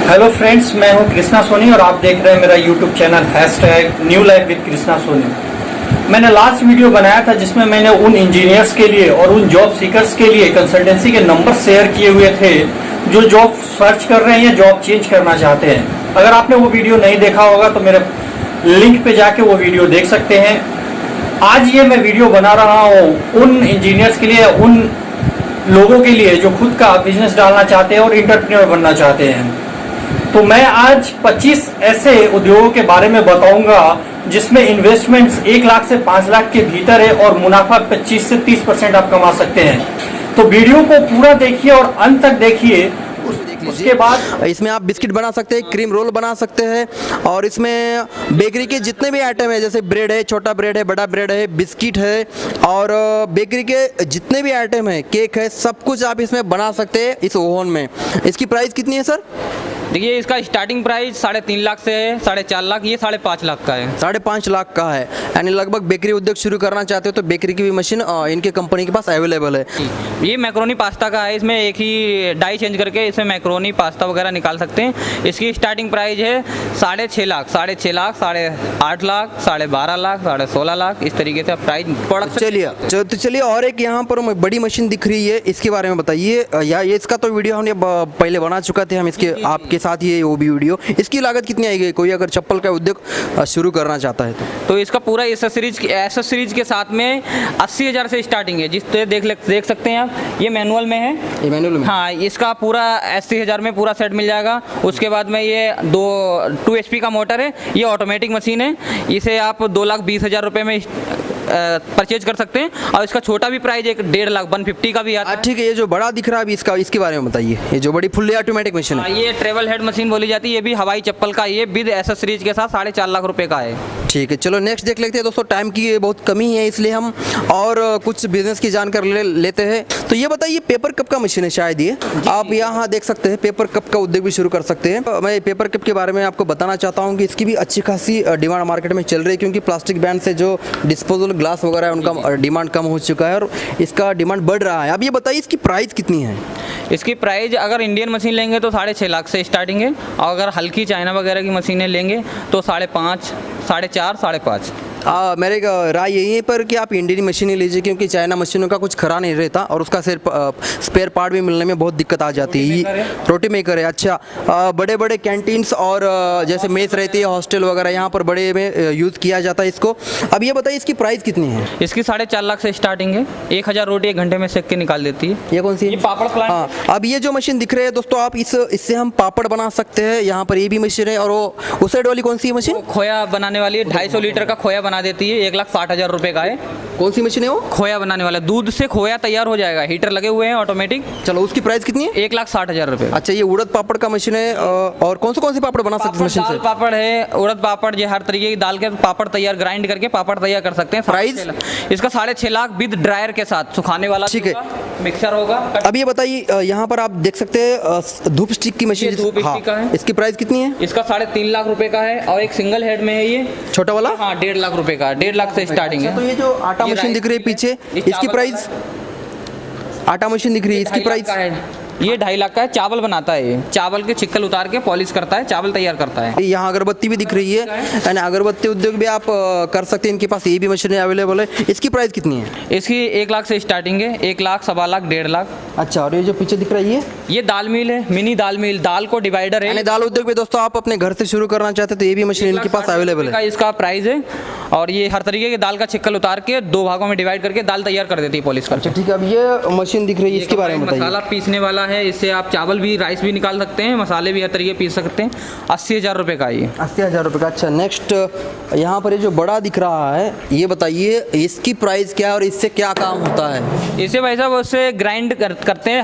Hello friends, मैं हूं कृष्णा सोनी और आप देख रहे हैं मेरा YouTube channel #new life with Krishna Soni. मैंने लास्ट वीडियो बनाया था जिसमें मैंने उन इंजीनियर्स के लिए और उन जॉब सीकर्स के लिए कंसल्टेंसी के नंबर शेयर किए हुए थे जो जॉब सर्च कर रहे हैं या जॉब चेंज करना चाहते हैं। अगर आपने वो वीडियो नहीं देखा होगा तो मेरे लिंक पे जाके वो वीडियो देख सकते हैं। आज ये मैं वीडियो बना रहा हूँ उन इंजीनियर्स के लिए, उन लोगों के लिए जो खुद का बिजनेस डालना चाहते हैं और इंटरप्रेन्योर बनना चाहते हैं। तो मैं आज 25 ऐसे उद्योगों के बारे में बताऊंगा जिसमें इन्वेस्टमेंट्स 1 लाख से 5 लाख के भीतर है और मुनाफा 25 से 30% आप कमा सकते हैं। तो वीडियो को पूरा देखिए और अंत तक देखिए। उसके बाद इसमें आप बिस्किट बना सकते हैं, क्रीम रोल बना सकते हैं और इसमें बेकरी के जितने भी आइटम है, जैसे ब्रेड है, छोटा ब्रेड है, बड़ा ब्रेड है, बिस्किट है और बेकरी के जितने भी आइटम है, केक है, सब कुछ आप इसमें बना सकते हैं इस ओवन में। इसकी प्राइस कितनी है सर? देखिए, इसका स्टार्टिंग प्राइस 3.5 लाख से है, 4.5 लाख, ये 5.5 लाख का है। 5.5 लाख का है। यानी लगभग बेकरी उद्योग शुरू करना चाहते हो तो बेकरी की भी मशीन इनके कंपनी के पास अवेलेबल है। ये मैक्रोनी पास्ता का है। इसमें एक ही डाई चेंज करके इसमें मैक्रोनी पास्ता वगैरह निकाल सकते हैं। इसकी स्टार्टिंग प्राइस है 6.5 लाख, 6.5 लाख, 8.5 लाख, 12.5 लाख, 16.5 लाख, इस तरीके से प्राइस प्रोडक्ट। चलिए और एक यहाँ पर बड़ी मशीन दिख रही है, इसके बारे में बताइए। या इसका तो वीडियो हमने पहले बना चुका थे हम, इसके आपके साथ ये वो भी वीडियो। इसकी लागत कितनी आएगी कोई अगर चप्पल का उद्योग शुरू करना चाहता है तो इसका पूरा एसेसरीज के साथ में 80,000 से स्टार्टिंग है। देख सकते हैं आप, ये मैनुअल में है। ये मैनुअल में? हाँ, इसका पूरा 80,000 में पूरा सेट मिल जाएगा। उसके बाद में ये 2 HP का मोटर है। ये ऑटोमेटिक मशीन है। इसे आप 2,20,000 रुपये में परचेज कर सकते हैं। और इसका छोटा भी प्राइस 1.5 लाख 150 का भी आता है। ठीक है, ये जो बड़ा दिख रहा है अभी इसके बारे में बताइए। ये जो बड़ी फुल्ली ऑटोमेटिक मशीन है, ये ट्रेवल हेड मशीन बोली जाती है। ये भी हवाई चप्पल का, ये विद एसेसरीज के साथ 4.5 लाख रुपए का है। ठीक है, चलो नेक्स्ट देख लेते हैं दोस्तों। टाइम की बहुत कमी है इसलिए हम और कुछ बिजनेस की जानकारी लेते हैं। तो ये बताइए, पेपर कप का मशीन है शायद ये, आप यहाँ देख सकते हैं। पेपर कप का उद्योग भी शुरू कर सकते हैं। मैं पेपर कप के बारे में आपको बताना चाहता हूँ कि इसकी भी अच्छी खासी डिमांड मार्केट में चल रही है, क्योंकि प्लास्टिक बैन से जो डिस्पोजल ग्लास वगैरह है उनका डिमांड कम हो चुका है और इसका डिमांड बढ़ रहा है। अब ये बताइए इसकी प्राइस कितनी है? इसकी प्राइस अगर इंडियन मशीन लेंगे तो 6.5 लाख से स्टार्टिंग है। और अगर हल्की चाइना वगैरह की मशीनें लेंगे तो 5.5, 4.5, 5.5। मेरे राय यही है पर कि आप इंडियन मशीन ही लीजिए, क्योंकि चाइना मशीनों का कुछ खरा नहीं रहता और उसका सिर्फ स्पेयर पार्ट भी मिलने में बहुत दिक्कत आ जाती है। रोटी मेकर है। अच्छा, बड़े बड़े कैंटीन्स और जैसे मेस रहती है, हॉस्टल वगैरह, यहाँ पर बड़े में यूज़ किया जाता है इसको। अब ये बताइए इसकी प्राइस कितनी है? इसकी 4.5 लाख से स्टार्टिंग है। 1000 रोटी 1 घंटे में सेक के निकाल देती है। ये कौन सी है? ये पापड़ प्लांट। हाँ, अब ये जो मशीन दिख रही है दोस्तों, आप इससे हम पापड़ बना सकते हैं। यहाँ पर ये भी मशीन है। और वो उस साइड वाली कौन सी मशीन? खोया बनाने वाली है। 250 लीटर का खोया बना देती है। 1,60,000 रुपए का है। कौन सी मशीन है वो? खोया बनाने वाला, दूध से खोया तैयार हो जाएगा। हीटर लगे हुए हैं ऑटोमेटिक। चलो, उसकी प्राइस कितनी है? 1,60,000 रुपए। अच्छा, ये उड़द पापड़ का मशीन है। और कौन से पापड़ बना सकते हैं मशीन से? पापड़ है, उड़द पापड़, ये हर तरीके की दाल के पापड़ तैयार, ग्राइंड करके पापड़ तैयार कर सकते हैं। प्राइस इसका 6.5 लाख विद ड्रायर के साथ, सुखाने वाला ठीक है, मिक्सर होगा। अब ये बताइए, यहाँ पर आप देख सकते हैं धूप स्टिक की मशीन। धूप स्टिक का है। इसकी प्राइस कितनी है? इसका 3.5 लाख रुपए का है। और एक सिंगल हेड में है ये छोटा वाला। हाँ, 1.5 लाख रुपए का, 1.5 लाख से स्टार्टिंग है। तो ये जो आटा मशीन दिख रही है पीछे, इसकी प्राइस, आटा मशीन दिख रही है, इसकी प्राइस? ये 2.5 लाख का है। चावल बनाता है ये, चावल के छिक्कल उतार के पॉलिश करता है, चावल तैयार करता है। यहाँ अगरबत्ती भी दिख रही है, यानी अगरबत्ती उद्योग भी आप कर सकते हैं। इनके पास ये भी मशीनें अवेलेबल है। इसकी प्राइस कितनी है? इसकी 1 लाख से स्टार्टिंग है। 1 लाख, 1.25 लाख, 1.5 लाख। अच्छा, और ये जो पीछे दिख रही है, ये दाल मिल है, मिनी दाल मिल, दाल को डिवाइडर है। यानी दाल उद्योग भी दोस्तों आप अपने घर से शुरू करना चाहते हैं तो ये भी मशीन इनके पास अवेलेबल है। इसका प्राइस है। और ये हर तरीके के दाल का छिक्कल उतार के 2 भागों में डिवाइड करके दाल तैयार कर देती है पॉलिश करके। ठीक है, अब ये मशीन दिख रही है, इसके बारे में बताइए। मसाला पीसने वाला है। इससे आप चावल भी, राइस भी निकाल सकते हैं, मसाले भी हर तरीके पीस सकते हैं। 80,000 रुपये का ये। 80,000 रुपये का। अच्छा, नेक्स्ट यहाँ पर ये जो बड़ा दिख रहा है, ये बताइए इसकी प्राइस क्या है और इससे क्या काम होता है? इसे भाई साहब उससे ग्राइंड करते हैं।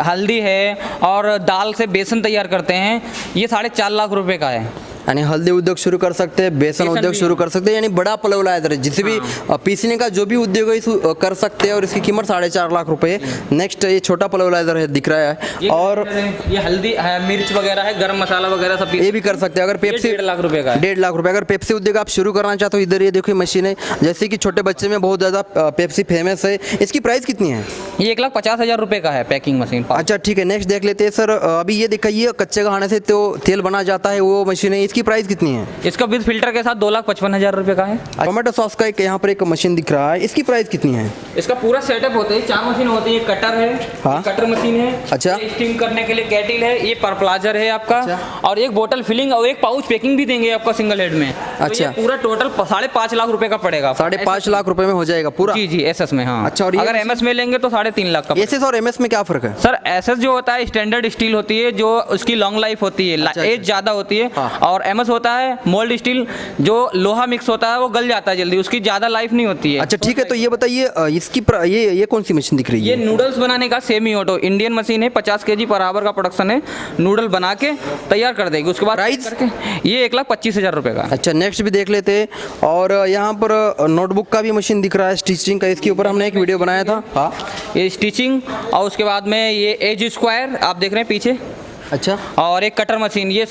हल्दी है और दाल से बेसन तैयार करते हैं। ये 4.5 लाख रुपए का है। यानी हल्दी उद्योग शुरू कर सकते हैं, बेसन उद्योग शुरू कर सकते हैं, यानी बड़ा पलवलाइजर है, जिसे भी पीसने का जो भी उद्योग है कर सकते हैं। और इसकी कीमत 4.5 लाख रुपए है। नेक्स्ट ये छोटा पलवलाइजर है, दिख रहा है। और ये हल्दी है, मिर्च वगैरह है, गरम मसाला वगैरह सब ये भी कर सकते हैं। अगर पेप्सी 1.5 लाख रुपए का है। 1.5 लाख रुपए। अगर पेप्सी उद्योग आप शुरू करना चाहते हो, इधर ये देखिए मशीन है। जैसे कि छोटे बच्चे में बहुत ज़्यादा पेप्सी फेमस है। इसकी प्राइस कितनी है? ये 1,50,000 रुपये का है पैकिंग मशीन। अच्छा ठीक है, नेक्स्ट देख लेते हैं सर। अभी ये दिखाइए, कच्चे खाने से तो तेल बना जाता है, वो मशीन है, इसकी प्राइस कितनी है? इसका विद फिल्टर के साथ 2,55,000 रुपये का है। टोमेटो सॉस का एक यहाँ पर एक मशीन दिख रहा है, इसकी प्राइस कितनी है? इसका पूरा सेटअप होता है, 4 मशीन होती है। कटर है, हाँ। कटर मशीन है, अच्छा। ये स्टीम करने के लिए कैटिल है, ये परप्लाजर है आपका, अच्छा। और एक बोतल फिलिंग और एक पाउच पैकिंग भी देंगे आपका सिंगल हेड में। तो अच्छा। ये पूरा टोटल 5.5 लाख रुपए का पड़ेगा। 5.5 लाख रुपए में हो जाएगा पूरा? जी जी, एसएस में। हाँ। अच्छा, और ये अगर एमएस में लेंगे तो 3.5 लाख का। एसएस और एमएस में क्या फर्क है? सर एसएस जो होता है स्टैंडर्ड स्टील होती है, जो उसकी लॉन्ग लाइफ होती है, अच्छा, एज ज्यादा होती है। हाँ। और एमएस होता है मोल्ड स्टील, जो लोहा मिक्स होता है वो गल जाता है जल्दी, उसकी ज्यादा लाइफ नहीं होती है। अच्छा ठीक है, तो ये बताइए इसकी ये कौन सी मशीन दिख रही ये है? नूडल्स बनाने का सेमी ऑटो इंडियन मशीन है, 50 kg पर आवर का प्रोडक्शन है। नूडल बना के तैयार कर देगी, उसके बाद प्राइस? करके ये 1,25,000 रुपए का। अच्छा, नेक्स्ट भी देख लेते हैं। और यहाँ पर नोटबुक का भी मशीन दिख रहा है, स्टिचिंग का, इसके ऊपर हमने एक वीडियो बनाया था। हाँ, ये स्टिचिंग, और उसके बाद में ये एज स्क्वायर आप देख रहे हैं पीछे, अच्छा। और एक कटर मशीन, ये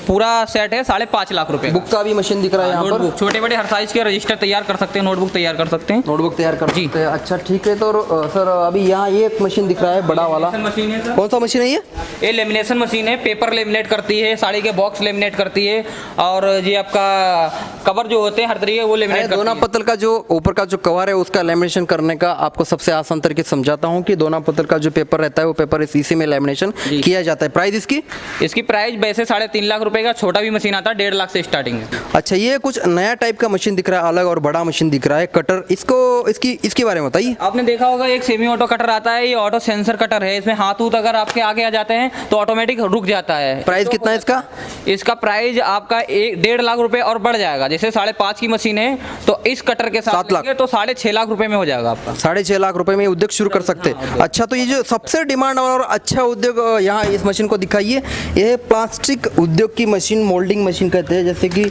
पूरा सेट है 5.5 लाख रुपए का। बुक का भी मशीन दिख रहा है यहाँ पर। नोटबुक छोटे बड़े हर साइज के रजिस्टर तैयार कर सकते हैं, नोटबुक तैयार कर सकते हैं। नोटबुक तैयार कर जी। सकते हैं। अच्छा ठीक है, तो सर अभी यहाँ ये एक मशीन दिख रहा है बड़ा वाला, मशीन है सर। कौन सा मशीन है ये? ये लेमिनेशन मशीन है, पेपर लेमिनेट करती है, साड़ी के बॉक्स लेमिनेट करती है, और ये आपका कवर जो होते हैं हर तरीके वो लेमिनेट करती दोना है। पत्तल का जो ऊपर का जो कवर है उसका लेमिनेशन करने का आपको सबसे आसान तरीके से समझाता हूँ कि दोना पत्तल का जो पेपर रहता है वो पेपर इसी में लेमिनेशन किया जाता है। प्राइस इसकी? इसकी प्राइस वैसे 3.5 लाख रुपए का, छोटा भी मशीन आता है 1.5 लाख से स्टार्टिंग है। अच्छा, ये कुछ नया टाइप का मशीन दिख रहा है, अलग और बड़ा मशीन दिख रहा है, कटर। इसके बारे में बताइए। आपने देखा होगा एक सेमी ऑटो कटर आता है, ये ऑटो सेंसर कटर है, इसमें हाथ उत अगर आपके आगे आ जाते हैं तो ऑटोमेटिक रुक जाता है। प्राइस कितना है इसका? इसका प्राइस आपका 1.5 लाख रुपए और बढ़ जाएगा। जैसे 5.5 की मशीन है तो इस कटर के साथ 7 लाख लेंगे तो 6.5 लाख रुपए में हो जाएगा आपका। 6.5 लाख रुपए में उद्योग शुरू कर सकते हैं। अच्छा, तो ये जो सबसे डिमांड और अच्छा उद्योग यहाँ इस मशीन को दिखाइए, ये प्लास्टिक उद्योग की मशीन, मोल्डिंग मशीन कहते हैं। जैसे कि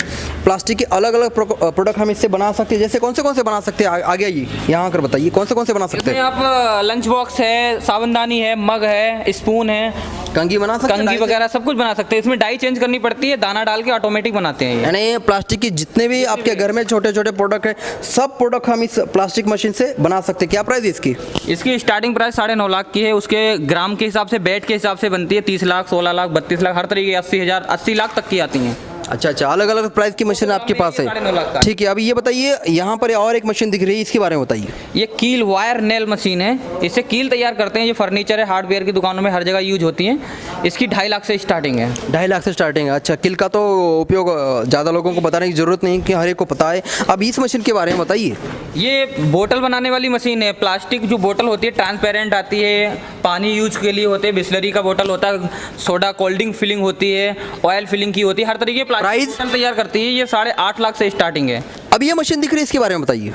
प्लास्टिक के अलग अलग प्रोडक्ट हम इससे बना सकते हैं। जैसे कौन से बना सकते हैं? आगे आइए, यहाँ आकर बताइए कौन से बना सकते हैं? आप लंच बॉक्स है, साबुनदानी है, मग है, स्पून है, कंघी बना सकते हैं, कंघी वगैरह सब कुछ बना सकते हैं। इसमें डाई चेंज करनी पड़ती है, दाना डाल के ऑटोमेटिक बनाते हैं ये। यानी प्लास्टिक की जितने भी आपके घर में छोटे छोटे प्रोडक्ट है, सब प्रोडक्ट हम इस प्लास्टिक मशीन से बना सकते हैं। क्या प्राइस है इसकी? इसकी स्टार्टिंग प्राइस 9.5 लाख की है। उसके ग्राम के हिसाब से, बैट के हिसाब से बनती है। 30 लाख, 16 लाख, 32 लाख, हर तरीके 80,000, 80 लाख तक की आती हैं। अच्छा, अलग अलग प्राइस की मशीन आपके पास है। 9.5 लाख का। ठीक है, अभी ये बताइए, यहाँ पर और एक मशीन दिख रही है, इसके बारे में बताइए। ये कील वायर नेल मशीन है, इससे कील तैयार करते हैं। ये फर्नीचर है, हार्डवेयर की दुकानों में हर जगह यूज होती है। इसकी 2.5 लाख से स्टार्टिंग है। 2.5 लाख से स्टार्टिंग है। अच्छा, किल का तो उपयोग ज़्यादा लोगों को बताने की जरूरत नहीं कि हर एक को पता है। अब इस मशीन के बारे में बताइए। ये बोतल बनाने वाली मशीन है। प्लास्टिक जो बोतल होती है ट्रांसपेरेंट आती है, पानी यूज के लिए होते हैं, बिस्लरी का बोतल होता है, सोडा कोल्ड ड्रिंक फिलिंग होती है, ऑयल फिलिंग की होती है, हर तरीके प्लास्टिक बोतल तैयार करती है। ये 8.5 लाख से स्टार्टिंग है। अब ये मशीन दिख रही है, इसके बारे में बताइए।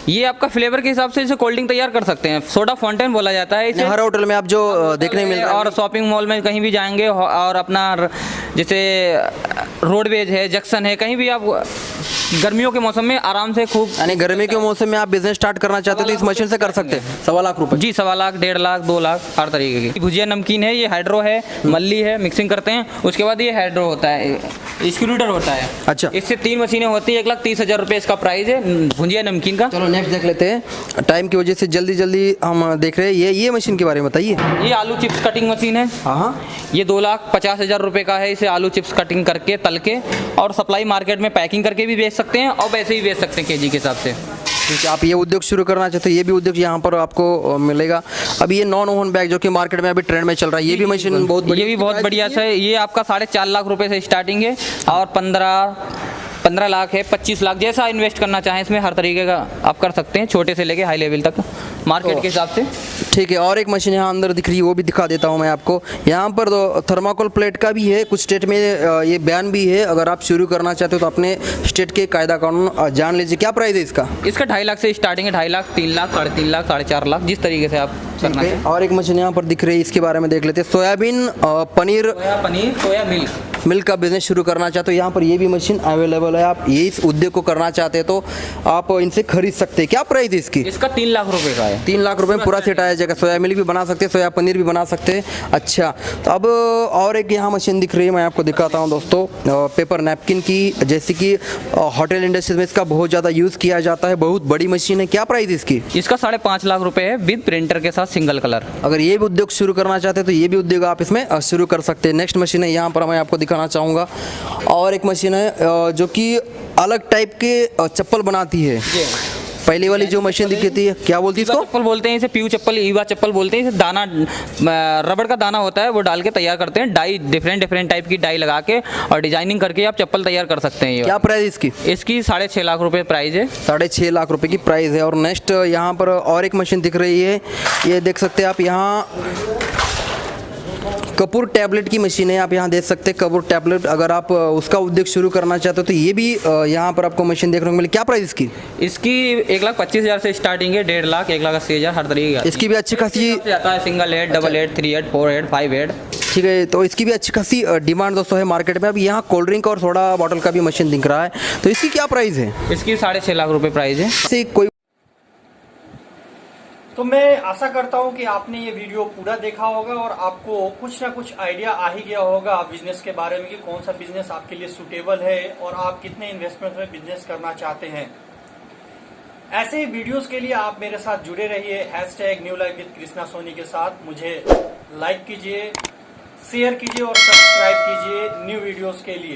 ये आपका फ्लेवर के हिसाब से इसे कोल्ड ड्रिंक तैयार कर सकते हैं। सोडा फाउंटेन बोला जाता है इसे। हर होटल में आप जो देखने मिल रहा है और शॉपिंग मॉल में कहीं भी जाएंगे, और अपना जैसे रोडवेज है, जंक्शन है, कहीं भी आप गर्मियों के मौसम में आराम से खूब, यानी गर्मी के मौसम में आप बिजनेस स्टार्ट करना चाहते हो तो इस मशीन से कर सकते हैं। 1.25 लाख रुपए? जी, 1.25 लाख, 1.5 लाख, 2 लाख, हर तरीके की। भुजिया नमकीन है, ये हाइड्रो है, मल्ली है, मिक्सिंग करते हैं। उसके बाद ये हाइड्रो होता है, स्क्रूडर होता है। अच्छा, इससे 3 मशीनें होती है। 1,30,000 रुपये इसका प्राइस है भुजिया नमकीन का। चलो नेक्स्ट देख लेते हैं, टाइम की वजह से जल्दी हम देख रहे हैं। ये मशीन के बारे में बताइए। ये आलू चिप्स कटिंग मशीन है। हाँ, ये 2,50,000 रुपये का है। इसे आलू चिप्स कटिंग करके, तल के, और सप्लाई मार्केट में पैकिंग करके भी बेच सकते हैं, और वैसे ही बेच सकते हैं केजी के हिसाब से। ठीक है, आप ये उद्योग शुरू करना चाहते हो, ये भी उद्योग यहाँ पर आपको मिलेगा। अभी ये नॉन ओवन बैग जो कि मार्केट में अभी ट्रेंड में चल रहा है, ये भी मशीन बहुत बढ़िया, ये भी बहुत बढ़िया से। ये आपका 4.5 लाख रुपए से स्टार्टिंग है, और 15 लाख है, 25 लाख, जैसा इन्वेस्ट करना चाहें इसमें हर तरीके का आप कर सकते हैं, छोटे से लेके हाई लेवल तक मार्केट के हिसाब से। ठीक है, और एक मशीन यहाँ अंदर दिख रही है, वो भी दिखा देता हूँ मैं आपको। यहाँ पर थर्माकोल प्लेट का भी है, कुछ स्टेट में ये बैन भी है। अगर आप शुरू करना चाहते हो तो अपने स्टेट के कायदा कानून जान लीजिए। क्या प्राइस है इसका? इसका 2.5 लाख से स्टार्टिंग है। 2.5 लाख, 3 लाख, 3.5 लाख, 4.5 लाख, जिस तरीके से आप करना चाहें। और एक मशीन यहाँ पर दिख रही है, इसके बारे में देख लेते हैं। सोयाबीन पनीर, सोया पनीर, सोया मिल्क। मिल का बिजनेस शुरू करना चाहते हो, यहाँ पर ये भी मशीन अवेलेबल है। आप ये इस उद्योग को करना चाहते हैं तो आप इनसे खरीद सकते हैं। क्या प्राइस है इसकी? इसका 3 लाख रुपए का है। 3 लाख रुपए में पूरा सेट आ जाएगा। सोया मिल्क भी बना सकते हैं, सोया पनीर भी बना सकते हैं। अच्छा, तो अब और एक यहाँ मशीन दिख रही है, मैं आपको दिखाता हूँ दोस्तों। पेपर नैपकिन की, जैसे कि होटल इंडस्ट्री में इसका बहुत ज़्यादा यूज़ किया जाता है। बहुत बड़ी मशीन है। क्या प्राइस है इसकी? इसका 5.5 लाख रुपए है विद प्रिंटर के साथ सिंगल कलर। अगर ये भी उद्योग शुरू करना चाहते हैं तो ये भी उद्योग आप इसमें शुरू कर सकते हैं। नेक्स्ट मशीन है यहाँ पर मैं आपको दिखाना चाहूँगा, और एक मशीन है जो कि अलग टाइप के चप्पल बनाती है। पहले वाली जो मशीन दिखी थी, क्या बोलती है ईवा इसको? चप्पल बोलते हैं इसे, पीयू चप्पल, ईवा चप्पल बोलते हैं इसे। दाना रबड़ का दाना होता है, वो डाल के तैयार करते हैं। डाई डिफरेंट टाइप की डाई लगा के और डिजाइनिंग करके आप चप्पल तैयार कर सकते हैं। ये क्या प्राइस इसकी? इसकी 6.5 लाख रुपए प्राइस है। 6.5 लाख रुपए की प्राइस है। और नेक्स्ट यहाँ पर और एक मशीन दिख रही है, ये देख सकते हैं आप। यहाँ कपूर टैबलेट की मशीन है, आप यहाँ देख सकते हैं। कपूर टैबलेट, अगर आप उसका उद्योग शुरू करना चाहते हो तो ये भी यहाँ पर आपको मशीन देखने को मिले। क्या प्राइस इसकी? इसकी 1,25,000 से स्टार्टिंग है, 1.5 लाख, 1,80,000 हर तरीके की। इसकी भी अच्छी खासी आता है, single head, double head, 3 head, 4 head, 5 head. ठीक है, तो इसकी भी अच्छी खासी डिमांड दोस्तों है मार्केट में। अब यहाँ कोल्ड ड्रिंक और सोडा बॉटल का भी मशीन दिख रहा है, तो इसकी क्या प्राइस है? इसकी 6.5 लाख रुपए प्राइस है। इससे कोई तो मैं आशा करता हूं कि आपने ये वीडियो पूरा देखा होगा और आपको कुछ ना कुछ आइडिया आ ही गया होगा बिजनेस के बारे में कि कौन सा बिजनेस आपके लिए सूटेबल है और आप कितने इन्वेस्टमेंट में बिजनेस करना चाहते हैं। ऐसे ही वीडियोस के लिए आप मेरे साथ जुड़े रहिए। #New life with Krishna Soni के साथ मुझे लाइक कीजिए, शेयर कीजिए और सब्सक्राइब कीजिए न्यू वीडियोस के लिए।